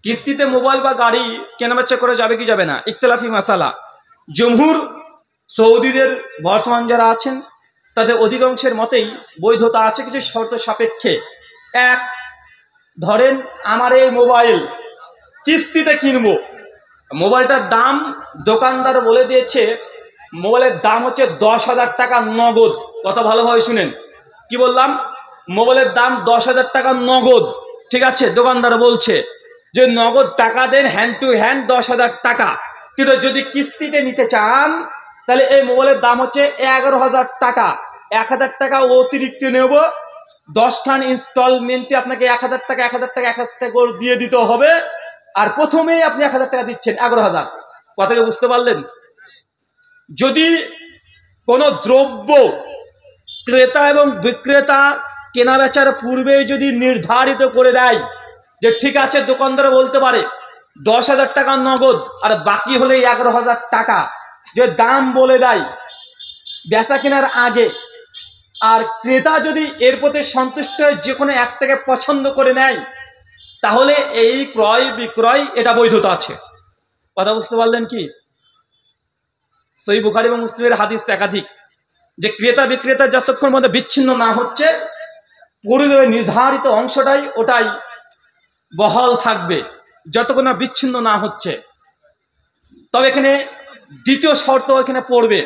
কিস্তিতে মোবাইল বা গাড়ি কেনাবেচা করা যাবে কি যাবে না, ইখতিলাফি মাসালা। জমহুর সৌদিদের বর্তমান যারা আছেন তাদের অধিকাংশের মতেই বৈধতা আছে কিছু শর্ত সাপেক্ষে। এক, ধরেন আমার এই মোবাইল কিস্তিতে কিনবো, মোবাইলটার দাম দোকানদার বলে দিয়েছে, মোবাইলের দাম হচ্ছে 10,000 টাকা নগদ। কথা ভালোভাবে শুনেন, কি বললাম? মোবাইলের দাম 10,000 টাকা নগদ, ঠিক আছে? দোকানদার বলছে যে নগদ টাকা দেন, হ্যান্ড টু হ্যান্ড 10,000 টাকা। কিন্তু যদি কিস্তিতে নিতে চান তাহলে এই মোবাইলের দাম হচ্ছে 11,000 টাকা। 1,000 টাকা অতিরিক্ত নেব, 10 খান ইনস্টলমেন্টে আপনাকে 1,000 টাকা 1,000 টাকা 1,000 টাকা করে দিয়ে দিতে হবে। আর প্রথমেই আপনি 1,000 টাকা দিচ্ছেন, 11,000। কথাকে বুঝতে পারলেন? যদি কোনো দ্রব্য ক্রেতা এবং বিক্রেতা কেনা বেচার পূর্বে যদি নির্ধারিত করে দেয় যে ঠিক আছে, দোকানদার বলতে পারে 10,000 টাকা নগদ আর বাকি হলে 11,000 টাকা, যে দাম বলে দেয় বেচা কেনার আগে, আর ক্রেতা যদি এর প্রতি সন্তুষ্ট হয়ে যে কোনো একটাকে পছন্দ করে নেয়, তাহলে এই ক্রয় বিক্রয় এটা বৈধতা আছে। কথা বুঝতে পারলেন কি? সহিহ বুখারী এবং মুসলিমের হাদিস একাধিক, যে ক্রেতা বিক্রেতা যতক্ষণ মধ্যে বিচ্ছিন্ন না হচ্ছে, পূর্বে নির্ধারিত অংশটাই ওটাই বহাল থাকবে যতক্ষণ না বিচ্ছিন্ন না হচ্ছে। তবে এখানে দ্বিতীয় শর্ত এখানে পড়বে।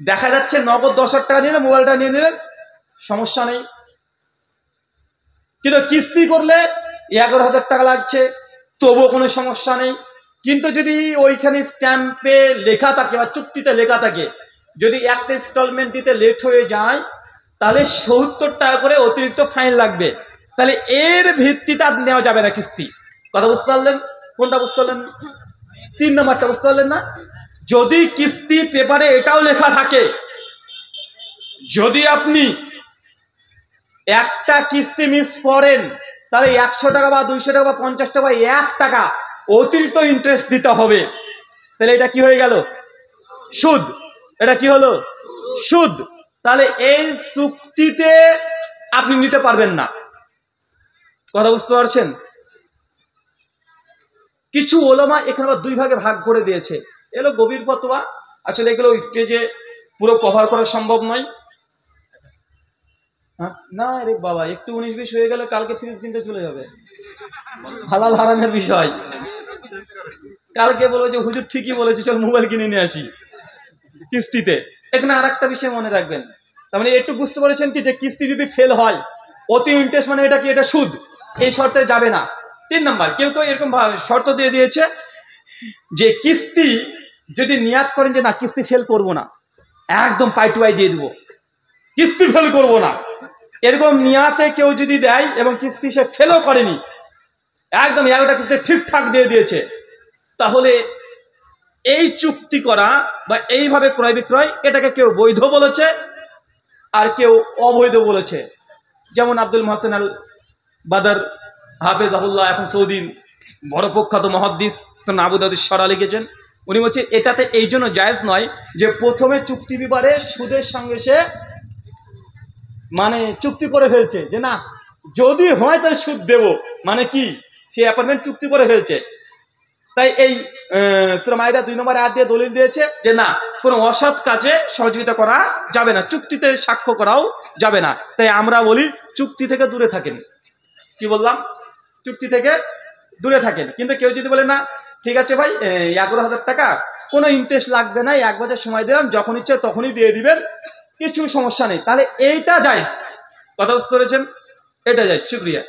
দেখা যাচ্ছে নগদ 10,000 টাকা নিলে মোবাইলটা নিয়ে নিলেন, সমস্যা নেই। কিন্তু কিস্তি করলে 11,000 টাকা লাগছে, তবুও কোনো সমস্যা নেই। কিন্তু যদি ওইখানে স্ট্যাম্পে লেখা থাকে বা চুক্তিতে লেখা থাকে যদি একটা ইনস্টলমেন্ট দিতে লেট হয়ে যায় তাহলে 70 টাকা করে অতিরিক্ত ফাইন লাগবে, তাহলে এর ভিত্তিতে আর নেওয়া যাবে না কিস্তি। কথা বুঝতে পারলেন? কোনটা বুঝতে পারলেন? 3 নম্বরটা বুঝতে পারলেন না? যদি কিস্তি পেপারে এটাও লেখা থাকে, যদি আপনি একটা কিস্তি মিস করেন তাহলে 100 টাকা বা 200 টাকা বা 50 টাকা বা 1 টাকা অতিরিক্ত ইন্টারেস্ট দিতে হবে, তাহলে এটা কি হয়ে গেল? সুদ। এটা কি হলো? সুদ। তাহলে এই চুক্তিতে আপনি নিতে পারবেন না। কথা বুঝতে পারছেন? কিছু ওলামা এখানে দুই ভাগে ভাগ করে দিয়েছে, এলো গভীর ফতোয়া। আসলে এগুলো স্টেজে পুরো কভার করা সম্ভব নয়। না রে বাবা, একটু 19-20 হয়ে গেলে কালকে ফ্রিজ কিনতে চলে যাবে, হালাল হারামের বিষয়। কালকে বলবো যে হুজুর ঠিকই বলেছে, চল মোবাইল কিনে নিয়ে আসি কিস্তিতে। এখানে আর একটা বিষয় মনে রাখবেন, তার মানে একটু বুঝতে পেরেছেন কি, যে কিস্তি যদি ফেল হয় অতি ইন্টারেস্ট মানে এটা কি? এটা সুদ, এই শর্তে যাবে না। 3 নাম্বার, কেউ কেউ এরকম শর্ত দিয়ে দিয়েছে যে কিস্তি যদি নিয়াত করেন যে না কিস্তি ফেল করব না, একদম পাই টু পাই দিয়ে দেবো, কিস্তি ফেল করব না, এরকম নিয়াতে কেউ যদি দেয় এবং কিস্তি সে ফেলও করেনি, একদম 11টা কিস্তি ঠিকঠাক দিয়ে দিয়েছে, তাহলে এই চুক্তি করা বা এইভাবে ক্রয় বিক্রয় এটাকে কেউ বৈধ বলেছে আর কেউ অবৈধ বলেছে। যেমন আব্দুল মোহসেন আল বাদর হাফেজাহুল্লাহ, এখন সৌদি বড় প্রখ্যাত মুহাদ্দিস, আবু দাউদ শরা লিখেছেন। উনি বলছেন এটাতে এই জন্য জায়েজ নয় যে প্রথমে চুক্তি বিবারে সুদের সঙ্গে সে মানে চুক্তি করে ফেলছে যে না যদি হয় তাহলে সুদ দেব, মানে কি সে অ্যাপার্টমেন্ট চুক্তি করে ফেলছে। তাই এই সূরা মাইদা 2 নম্বর আয়াত দিয়ে দলিল দিয়েছে যে না কোনো অসৎ কাজে সহযোগিতা করা যাবে না, চুক্তিতে সাক্ষ্য করাও যাবে না। তাই আমরা বলি চুক্তি থেকে দূরে থাকেন। কি বললাম? চুক্তি থেকে দূরে থাকেন। কিন্তু কেউ যদি বলে না ঠিক আছে ভাই 11,000 টাকা কোনো ইন্টারেস্ট লাগবে না, 1 বছর সময় দিলাম, যখন ইচ্ছে তখনই দিয়ে দিবেন, কিছু সমস্যা নেই, তাহলে এইটা জায়েজ। কথা বুঝতে পেরেছেন? এটা জায়েজ। শুকরিয়া।